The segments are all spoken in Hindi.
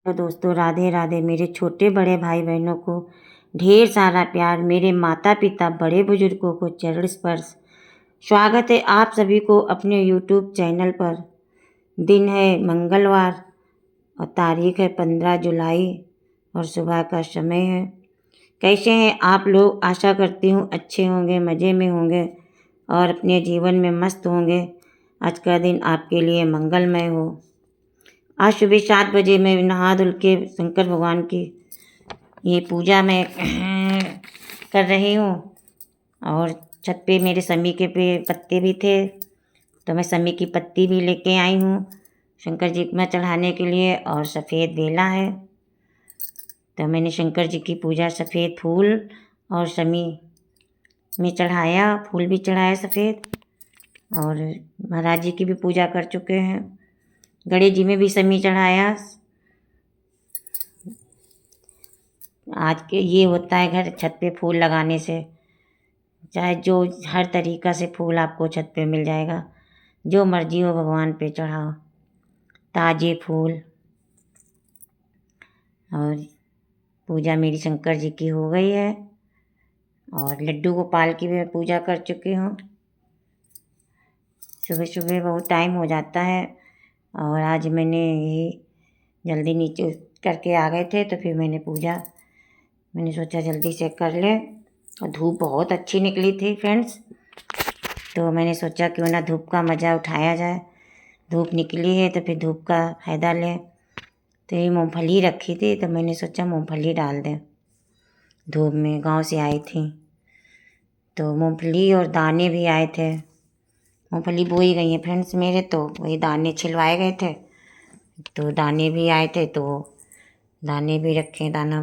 तो दोस्तों राधे राधे। मेरे छोटे बड़े भाई बहनों को ढेर सारा प्यार। मेरे माता पिता बड़े बुजुर्गों को चरण स्पर्श। स्वागत है आप सभी को अपने यूट्यूब चैनल पर। दिन है मंगलवार और तारीख है 15 जुलाई और सुबह का समय है। कैसे हैं आप लोग? आशा करती हूँ अच्छे होंगे, मज़े में होंगे और अपने जीवन में मस्त होंगे। आज का दिन आपके लिए मंगलमय हो। आज सुबह 7 बजे मैं नहा धुल के शंकर भगवान की ये पूजा मैं कर रही हूँ। और छत पे मेरे समी के पे पत्ते भी थे, तो मैं समी की पत्ती भी लेके आई हूँ शंकर जी में चढ़ाने के लिए। और सफ़ेद बेला है, तो मैंने शंकर जी की पूजा सफ़ेद फूल और समी में चढ़ाया। फूल भी चढ़ाया सफ़ेद, और महाराज जी की भी पूजा कर चुके हैं। गणेश जी में भी समी चढ़ाया। आज के ये होता है घर छत पे फूल लगाने से, चाहे जो हर तरीक़ा से फूल आपको छत पे मिल जाएगा, जो मर्जी हो भगवान पे चढ़ाओ ताज़े फूल। और पूजा मेरी शंकर जी की हो गई है, और लड्डू गोपाल की भी मैं पूजा कर चुकी हूँ। सुबह सुबह बहुत टाइम हो जाता है, और आज मैंने यही जल्दी नीचे करके आ गए थे, तो फिर मैंने सोचा जल्दी से कर ले। और धूप बहुत अच्छी निकली थी फ्रेंड्स, तो मैंने सोचा क्यों ना धूप का मज़ा उठाया जाए। धूप निकली है तो फिर धूप का फ़ायदा लें। तो ये मूँगफली रखी थी, तो मैंने सोचा मूँगफली डाल दें। धूप में गांव से आई थी, तो मूँगफली और दाने भी आए थे। मूँगफली बोई गई हैं फ्रेंड्स मेरे, तो वही दाने छिलवाए गए थे, तो दाने भी आए थे, तो दाने भी रखे। दाना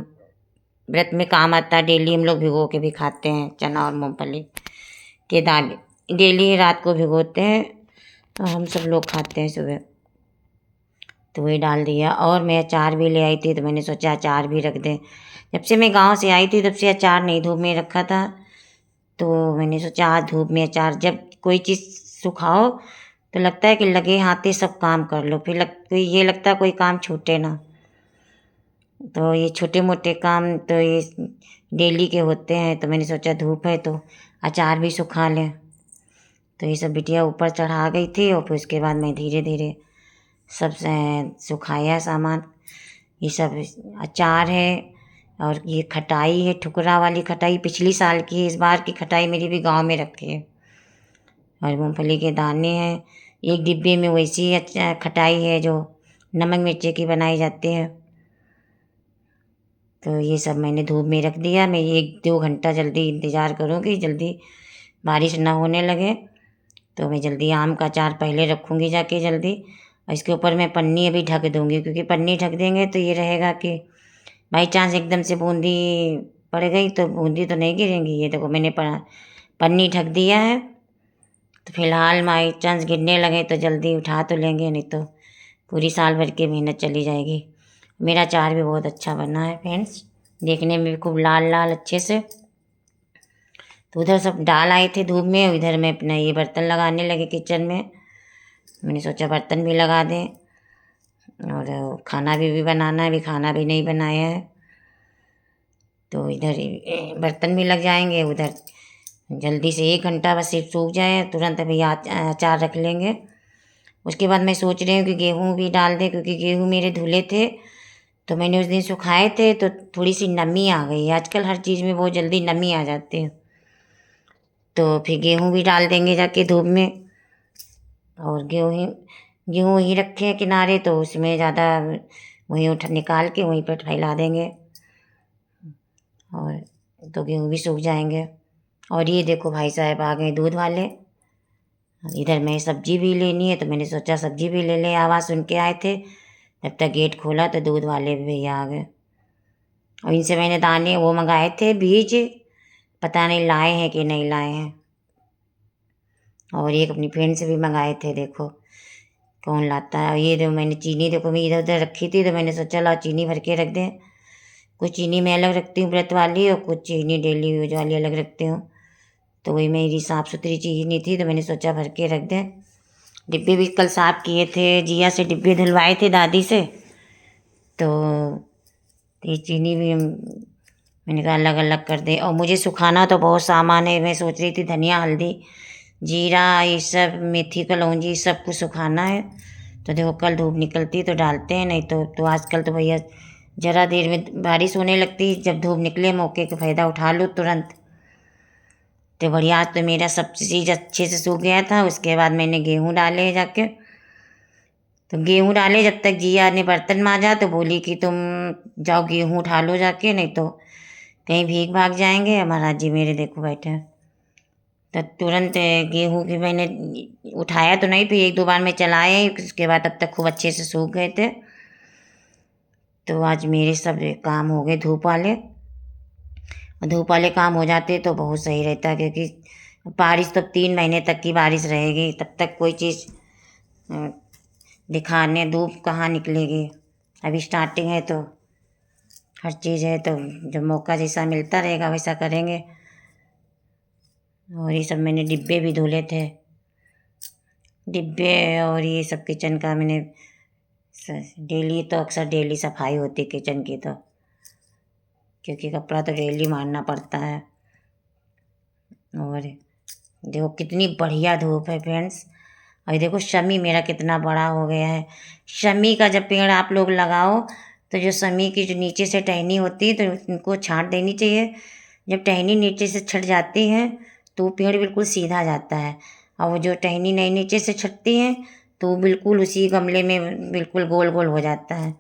व्रत में काम आता है, डेली हम लोग भिगो के भी खाते हैं। चना और मूँगफली के दाने डेली रात को भिगोते हैं, तो हम सब लोग खाते हैं सुबह। तो वही डाल दिया। और मैं अचार भी ले आई थी, तो मैंने सोचा अचार भी रख दें। जब से मैं गांव से आई थी तब से अचार नहीं धूप में रखा था, तो मैंने सोचा आज धूप में अचार। जब कोई चीज़ सुखाओ तो लगता है कि लगे हाथे सब काम कर लो, फिर ये लगता है कोई काम छूटे ना। तो ये छोटे मोटे काम तो ये डेली के होते हैं, तो मैंने सोचा धूप है तो अचार भी सुखा लें। तो ये सब बिटिया ऊपर चढ़ा गई थी, और फिर उसके बाद मैं धीरे धीरे सब सुखाया सामान। ये सब अचार है, और ये खटाई है, ठुकरा वाली खटाई पिछली साल की है। इस बार की खटाई मेरी भी गांव में रखी है। और मूँगफली के दाने हैं एक डिब्बे में, वैसी खटाई है जो नमक मिर्ची की बनाई जाती है। तो ये सब मैंने धूप में रख दिया। मैं 1-2 घंटा जल्दी इंतज़ार करूँगी, जल्दी बारिश ना होने लगे, तो मैं जल्दी आम का अचार पहले रखूँगी जाके जल्दी। और इसके ऊपर मैं पन्नी अभी ढक दूँगी, क्योंकि पन्नी ढक देंगे तो ये रहेगा कि बाई चांस एकदम से बूंदी पड़ गई तो बूंदी तो नहीं गिरेंगी। ये देखो मैंने पन्नी ढक दिया है, तो फिलहाल बाई चांस गिरने लगे तो जल्दी उठा तो लेंगे, नहीं तो पूरी साल भर की मेहनत चली जाएगी। मेरा अचार भी बहुत अच्छा बना है फ्रेंड्स, देखने में भी खूब लाल लाल अच्छे से। तो उधर सब डाल आए थे धूप में, इधर मैं अपना ये बर्तन लगाने लगे किचन में। मैंने सोचा बर्तन भी लगा दें, और खाना भी बनाना है। अभी खाना भी नहीं बनाया है, तो इधर बर्तन भी लग जाएंगे। उधर जल्दी से 1 घंटा बस सिर्फ सूख जाए, तुरंत अभी अचार रख लेंगे। उसके बाद मैं सोच रही हूँ कि गेहूँ भी डाल दें, क्योंकि गेहूँ मेरे धुले थे, तो मैंने उस दिन सुखाए थे, तो थोड़ी सी नमी आ गई है। आजकल हर चीज़ में बहुत जल्दी नमी आ जाती है, तो फिर गेहूँ भी डाल देंगे जाके धूप में। और गेहूँ वहीं रखे हैं किनारे, तो उसमें ज़्यादा वहीं निकाल के वहीं पर फैला देंगे, और तो गेहूँ भी सूख जाएंगे। और ये देखो भाई साहब आ गए दूध वाले। इधर मैं सब्जी भी लेनी है, तो मैंने सोचा सब्जी भी ले लें। आवाज़ सुन के आए थे, जब तक गेट खोला तो दूध वाले भी भैया आ गए। और इनसे मैंने दाने वो मंगाए थे, बीज, पता नहीं लाए हैं कि नहीं लाए हैं। और एक अपनी फ्रेंड से भी मंगाए थे, देखो कौन लाता है। और ये देखो मैंने चीनी, देखो मैं इधर उधर रखी थी, तो मैंने सोचा ला चीनी भर के रख दें। कुछ चीनी मैं अलग रखती हूँ व्रत वाली, और कुछ चीनी डेली यूज वाली अलग रखती हूँ। तो वही मेरी साफ़ सुथरी चीनी थी, तो मैंने सोचा भर के रख दें। डिब्बे भी कल साफ़ किए थे, जिया से डिब्बे धुलवाए थे दादी से, तो ये चीनी भी मैंने कहा अलग अलग कर दे। और मुझे सुखाना तो बहुत सामान है, मैं सोच रही थी धनिया, हल्दी, जीरा, ये सब, मेथी, कलौंजी, सब कुछ सुखाना है। तो देखो कल धूप निकलती तो डालते हैं, नहीं तो आजकल तो भैया ज़रा देर में बारिश होने लगती, जब धूप निकले मौके का फ़ायदा उठा लो तुरंत। तो बढ़िया, आज तो मेरा सब चीज़ अच्छे से सूख गया था। उसके बाद मैंने गेहूँ डाले जाके, तो गेहूँ डाले जब तक जिया ने बर्तन मांजा तो बोली कि तुम जाओ गेहूँ उठा लो जाके, नहीं तो कहीं भीग भाग जाएंगे। महाराज जी मेरे देखो बैठे हैं। तो तुरंत गेहूँ की मैंने उठाया तो नहीं, फिर एक दो बार मैं चलाए, उसके बाद तब तक खूब अच्छे से सूख गए थे। तो आज मेरे सब काम हो गए धूप वाले। धूप वाले काम हो जाते तो बहुत सही रहता, क्योंकि बारिश तो 3 महीने तक की बारिश रहेगी, तब तक कोई चीज़ दिखाने धूप कहाँ निकलेगी। अभी स्टार्टिंग है तो हर चीज़ है, तो जब मौका जैसा मिलता रहेगा वैसा करेंगे। और ये सब मैंने डिब्बे भी धुले थे, डिब्बे और ये सब किचन का मैंने डेली, तो अक्सर डेली सफाई होती किचन की, तो क्योंकि कपड़ा तो डेली मारना पड़ता है। और देखो कितनी बढ़िया धूप है फ्रेंड्स। और देखो शमी मेरा कितना बड़ा हो गया है। शमी का जब पेड़ आप लोग लगाओ तो जो शमी की जो नीचे से टहनी होती है तो उनको छांट देनी चाहिए। जब टहनी नीचे से छट जाती है तो वो पेड़ बिल्कुल सीधा जाता है, और वो जो टहनी नहीं नीचे से छटती है तो वो बिल्कुल उसी गमले में बिल्कुल गोल गोल हो जाता है।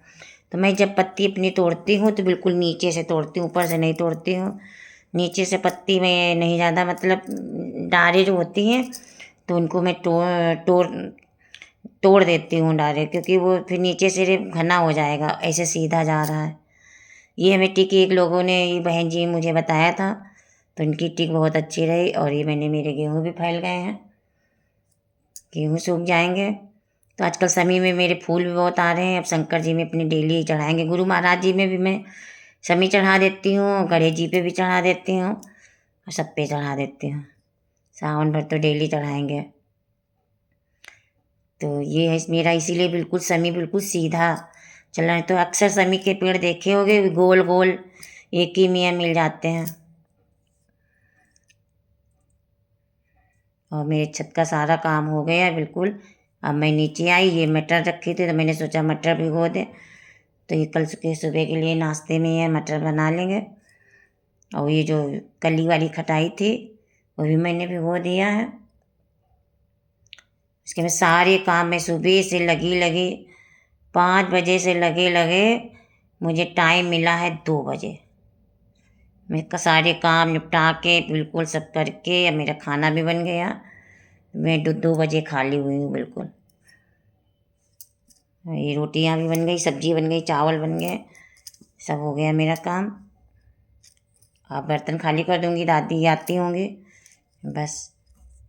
तो मैं जब पत्ती अपनी तोड़ती हूँ तो बिल्कुल नीचे से तोड़ती हूँ, ऊपर से नहीं तोड़ती हूँ। नीचे से पत्ती में नहीं ज़्यादा, मतलब डारें जो होती हैं तो उनको मैं तोड़ देती हूँ डायरेक्ट, क्योंकि वो फिर नीचे से घना हो जाएगा, ऐसे सीधा जा रहा है। ये मिट्टी की एक लोगों ने, ये बहन जी मुझे बताया था, तो उनकी टिक बहुत अच्छी रही। और ये मेरे गेहूँ भी फैल गए हैं, गेहूँ सूख जाएंगे। तो आजकल समी में मेरे फूल भी बहुत आ रहे हैं। अब शंकर जी में अपने डेली चढ़ाएंगे, गुरु महाराज जी में भी मैं समी चढ़ा देती हूँ, गणेश जी पे भी चढ़ा देती हूँ, और सब पे चढ़ा देती हूँ। सावन भर तो डेली चढ़ाएंगे। तो ये है मेरा, इसीलिए बिल्कुल समी बिल्कुल सीधा चल रहा है। तो अक्सर समी के पेड़ देखे होंगे गोल गोल एक ही में मिल जाते हैं। और मेरे छत का सारा काम हो गया बिल्कुल। अब मैं नीचे आई, ये मटर रखी थी तो मैंने सोचा मटर भिगो दे, तो ये कल के सुबह के लिए नाश्ते में ये मटर बना लेंगे। और ये जो कली वाली खटाई थी वो भी मैंने भिगो दिया है। इसके में सारे काम मैं सुबह से लगी 5 बजे से लगे मुझे टाइम मिला है 2 बजे। मैं सारे काम निपटा के बिल्कुल सब करके, अब मेरा खाना भी बन गया। मैं 2 बजे खाली हुई हूँ बिल्कुल। ये रोटियाँ भी बन गई, सब्जी बन गई, चावल बन गए, सब हो गया मेरा काम। अब बर्तन खाली कर दूँगी, दादी आती होंगी, बस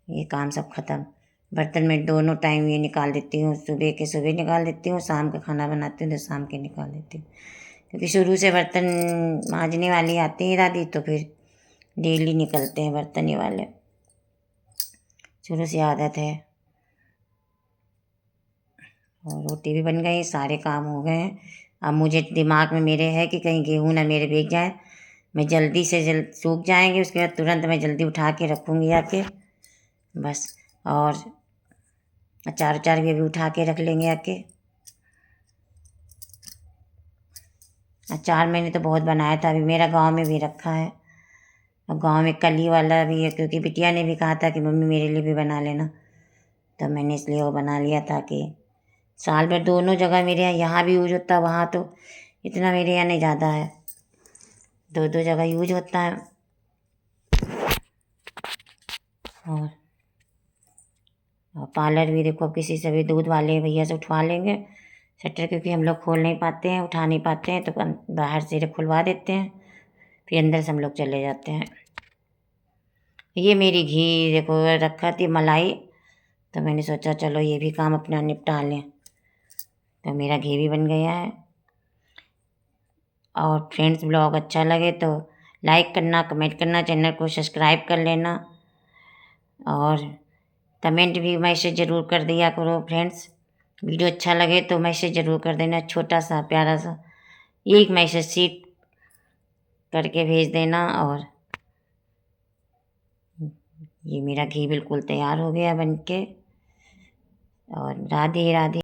ये काम सब ख़त्म। बर्तन में दोनों टाइम ये निकाल देती हूँ, सुबह के सुबह निकाल देती हूँ, शाम का खाना बनाती हूँ तो शाम के निकाल देती हूँ, क्योंकि शुरू से बर्तन मांजने वाली आती है दादी, तो फिर डेली निकलते हैं बर्तन ये वाले, शुरू से आदत है। और रोटी भी बन गई, सारे काम हो गए हैं। अब मुझे दिमाग में मेरे है कि कहीं गेहूँ ना मेरे भीग जाए, मैं जल्दी से सूख जाएंगे, उसके बाद तुरंत मैं जल्दी उठा के रखूँगी आके, बस। और अचार भी अभी उठा के रख लेंगे आके। अचार मैंने तो बहुत बनाया था, अभी मेरा गांव में भी रखा है, और गांव में कली वाला भी है, क्योंकि बिटिया ने भी कहा था कि मम्मी मेरे लिए भी बना लेना, तो मैंने इसलिए वो बना लिया था कि साल भर दोनों जगह मेरे यहाँ भी यूज होता है, वहाँ तो इतना मेरे यहाँ नहीं ज़्यादा है, 2 जगह यूज होता है। और पार्लर भी देखो, किसी से भी दूध वाले भैया से उठवा लेंगे शटर, क्योंकि हम लोग खोल नहीं पाते हैं, उठा नहीं पाते हैं, तो बाहर से खुलवा देते हैं, फिर अंदर से हम लोग चले जाते हैं। ये मेरी घी देखो रखा थी मलाई, तो मैंने सोचा चलो ये भी काम अपना निपटा लें, तो मेरा घी भी बन गया है। और फ्रेंड्स ब्लॉग अच्छा लगे तो लाइक करना, कमेंट करना, चैनल को सब्सक्राइब कर लेना, और कमेंट भी मैसेज ज़रूर कर दिया करो फ्रेंड्स। वीडियो अच्छा लगे तो मैसेज ज़रूर कर देना, छोटा सा प्यारा सा, एक मैसेज शीट करके भेज देना। और ये मेरा घी बिल्कुल तैयार हो गया बनके। और राधे राधे।